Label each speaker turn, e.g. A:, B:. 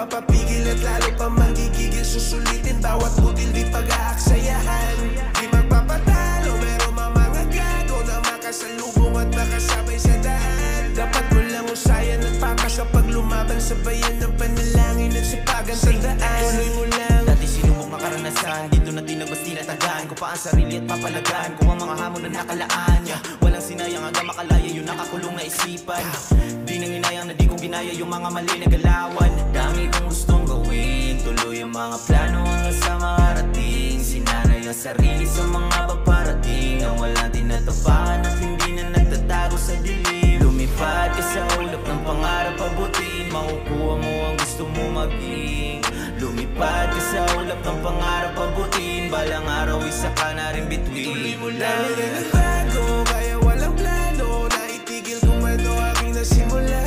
A: mapapigil at lalo pa magigigil. Susulitin bawat butil di pag-aaksayahan. Di magpapatalo pero mga gago na makasalubong at makasabay sa daan. Dapat mo lang usayan at pakas kapag lumaban. Sabayan ng panalangin at sipagan sa daan. Tuloy mo lang.
B: Dati sinubok na karanasan, dito na tinagos tinatagaan ko pa ang sarili at papalagaan ko ang mga hamon na nakalaan. Walang sinayang hanggang makalaya yung nakakulong na isipan. Di nang hinayang na di ko ginaya yung mga mali na galawan. Dami kong gustong gawin, tuloy ang mga plano hanggang sa makarating. Sinanay ang sarili sa mga paparating na walang tinatapakan at hindi na nagtatago sa dilim. Lumipad ka sa ulap ng pangarap abutin, makukuha mo ang gusto mo maging. Lumipad ka sa ulap ng pangarap abutin, balang araw isa ka na rin between.
A: Tuloy mo lang. Dami na nagbago, kaya walang plano na itigil kung ano aking nasimula.